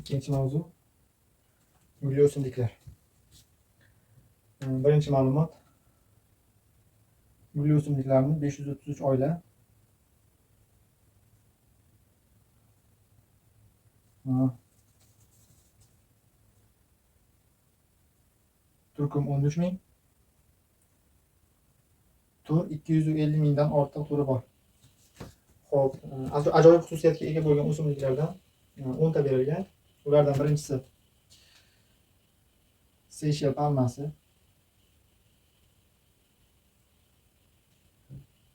İkinci mavzu gulli o'simliklar. Birinchi ma'lumot. Gulli o'simliklarni 533 oila turkum 13 ming, tur 250 mingdan ortiq turi bor. Xo'p, ajoyib xususiyatga ega bo'lgan o'simliklardan 10 ta berilgan. Ulardan birinchisi Seyshel palmasi.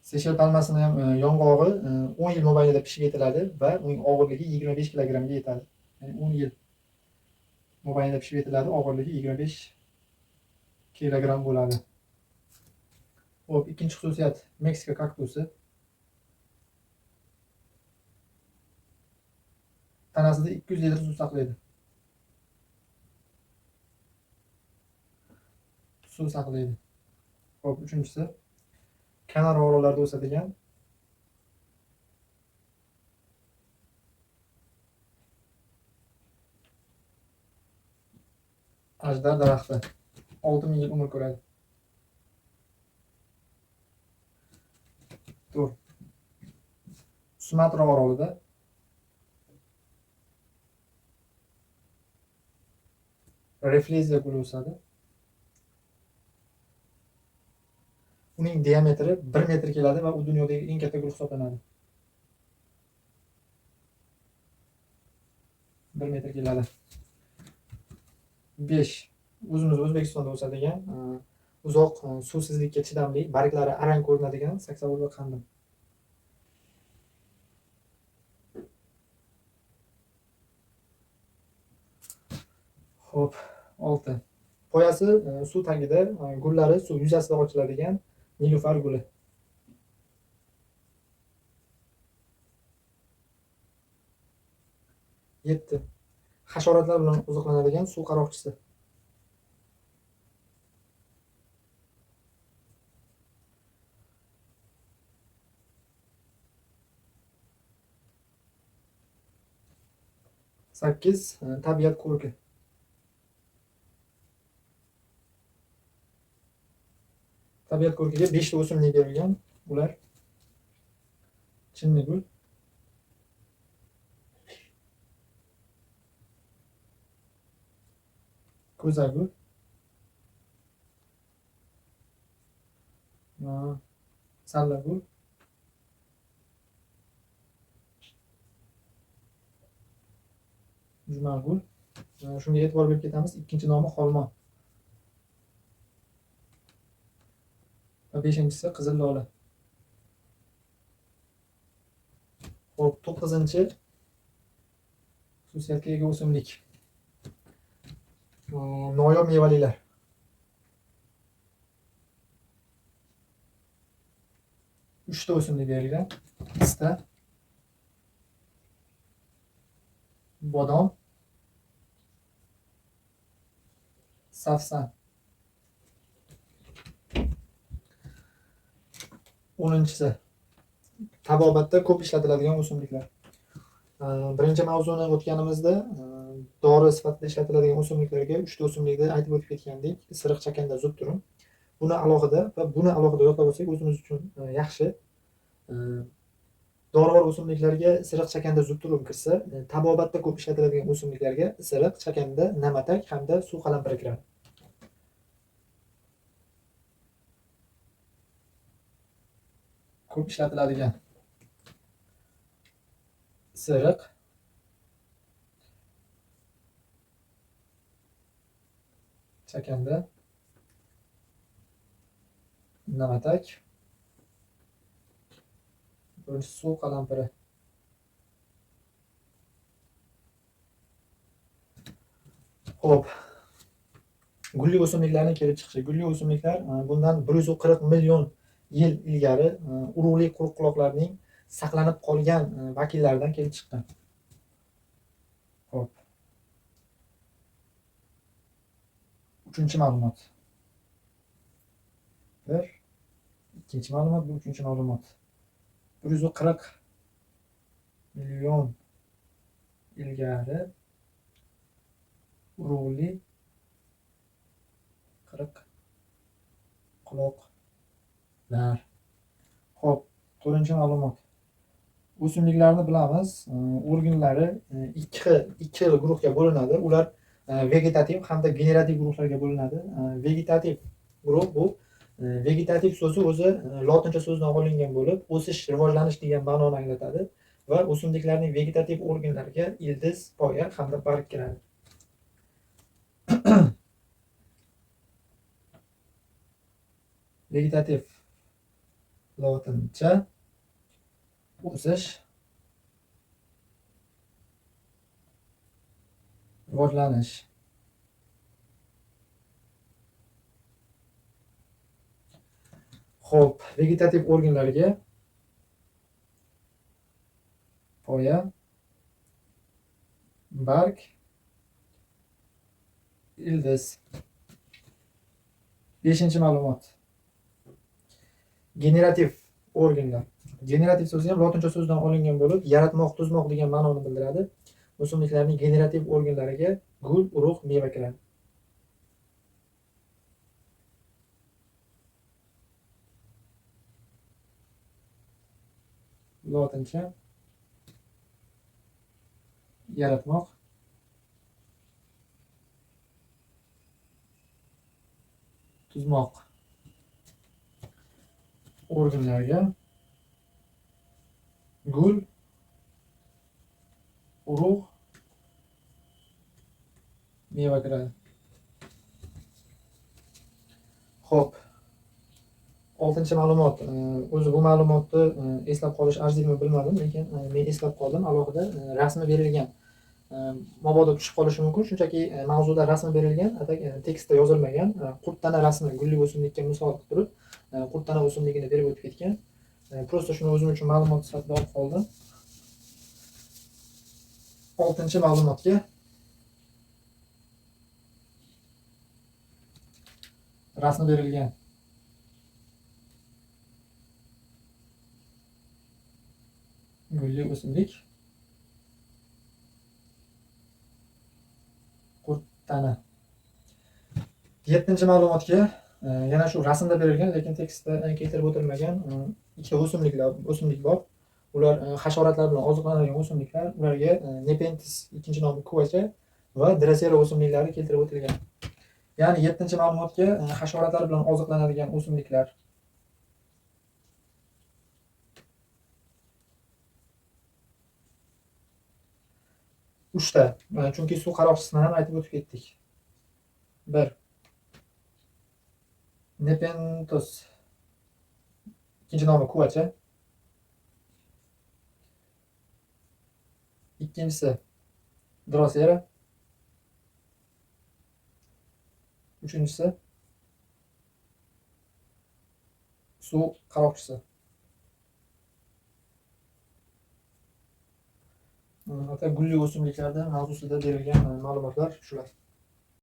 Seyshel palmasini ham yong'og'i 10 yil mobaynida pishib yetiladi va uning og'irligi 25 kilogrammga yetadi. Ya'ni 10 yil mobaynida pishib yetiladi, og'irligi 25 kilogramm bo'ladi. Xo'p, ikkinchi xususiyat Meksika kaktusi. Tanasida 200 litr suv saqlaydi. Xo'p, uchinchisi Kanari orollarida o'sadigan ajdar daraxti. 6000 yil umr ko'radi. To'rt. Sumatra orolida refleziya guli o'sadi. Uning diametri 1 metr keladi va u dunyodagi eng katta gul hisoblanadi. 1 metr keladi. 5. O'zimiz O'zbekistonda o'sadigan uzoq suvsizlikka chidamli, barglari arang ko'rinadigan saksovul va qandim. Xo'p, 6. Poyasi suv tagida, gullari suv yuzasida ochiladigan nilufar guli. 7. Hasharotlar bilan oziqlanadigan suv qaroqchisi. 8. Tabiat ko'rki. Tabiat ko'rkiga 5 ta o'simlik berilgan. Ular chinnigul, ko'zagul, sallagul, jumagul. Shunga e'tibor berib ketamiz. Ikkinchi nomi xolmon. Va beshinchisi qizil lola. Xo'p, 9-chi xususiyatga ega o'simlik. Noyob mevalilar. Uchta o'simlik berilgan. Pista, bodom, safsan. 10-chisi tabobatda ko'p ishlatiladigan o'simliklar. Birinchi mavzuni o'tganimizda dori sifatida ishlatiladigan o'simliklarga 3 ta o'simlikni aytib o'tib ketgandik. Isiriq, chakanda, zubturum. Buni alohida yodlab olsak o'zimiz uchun yaxshi. Dorivor o'simliklarga isiriq, chakanda, zubturum kirsa, tabobatda ko'p ishlatiladigan o'simliklarga isiriq, chakanda, namatak hamda suv qalampiri kiradi. Ko'p ishlatiladigan isiriq, chakanda, namatak, suv qalampiri. Xo'p, gulli o'simliklarning kelib chiqishi. Gulli o'simliklar bundan 140 million yil ilgari urug'li quruqquloqlarning saqlanib qolgan vakillaridan kelib chiqqan. Xo'p. 3-chi ma'lumot. Ikkinchi ma'lumot, bu 3-chi ma'lumot. 140 million ilgari urug'li, qiriq quloqlar. Xo'p, 4-chi ma'lumot. O'simliklarni bilamiz. Organlari ikki xil guruhga bo'linadi. Ular vegetativ hamda generativ guruhlarga bo'linadi. Vegetativ guruh bu vegetativ so'zi o'zi lotincha so'zdan olingan bo'lib, o'sish, rivojlanish degan ma'noni anglatadi va o'simliklarning vegetativ organlariga ildiz, poya hamda barg kiradi. Vegetativ lotincha o'sish, rivojlanish. Xo'p, vegetativ organlarga poya, barg, ildiz. 5-chi ma'lumot. Generativ organlar. Generativ so'zi ham lotincha so'zdan olingan bo'lib, yaratmoq, tuzmoq degan ma'noni bildiradi. O'simliklarning generativ organlariga gul, urug', meva kiradi. Lotincha yaratmoq, tuzmoq organlariga gul, urug', meva kiradi. Xo'p, 6-chi ma'lumot. O'zi bu ma'lumotni eslab qolish arziymi bilmadim, lekin men eslab qoldim. Alohida rasmi berilgan. Mabodo tushib qolishi mumkin. Shunchaki mavzuda rasmi berilgan, tekstda yozilmagan. Qurttana rasmi gulli o'simlikka misol qilib turib, qurttana o'simligini berib o'tib ketgan. Prosta shuni o'zim uchun ma'lumot sifatida olib qoldim. 6-chi ma'lumotga rasmi berilgan. Gulli o'simlik, qurttana. 7-chi ma'lumotga yana shu rasmda berilgan, lekin tekstda keltirib o'tilmagan ikkita o'simlik bor. Ular hasharotlar bilan oziqlanadigan o'simliklar. Ularga Nepenthes, ikkinchi nomi kuvacha va Drosera o'simliklari keltirib o'tilgan. Ya'ni 7-chi ma'lumotga hasharotlar bilan oziqlanadigan o'simliklar. Uchta, chunki suv qaroqchisini ham aytib o'tib ketdik. 1. Nepenthes, ikkinchi nomi kuvacha. Ikkinchisi Drosera. Uchinchisi suv qaroqchisi. Gulli o'simliklarda mavzusida berilgan ma'lumotlar shular.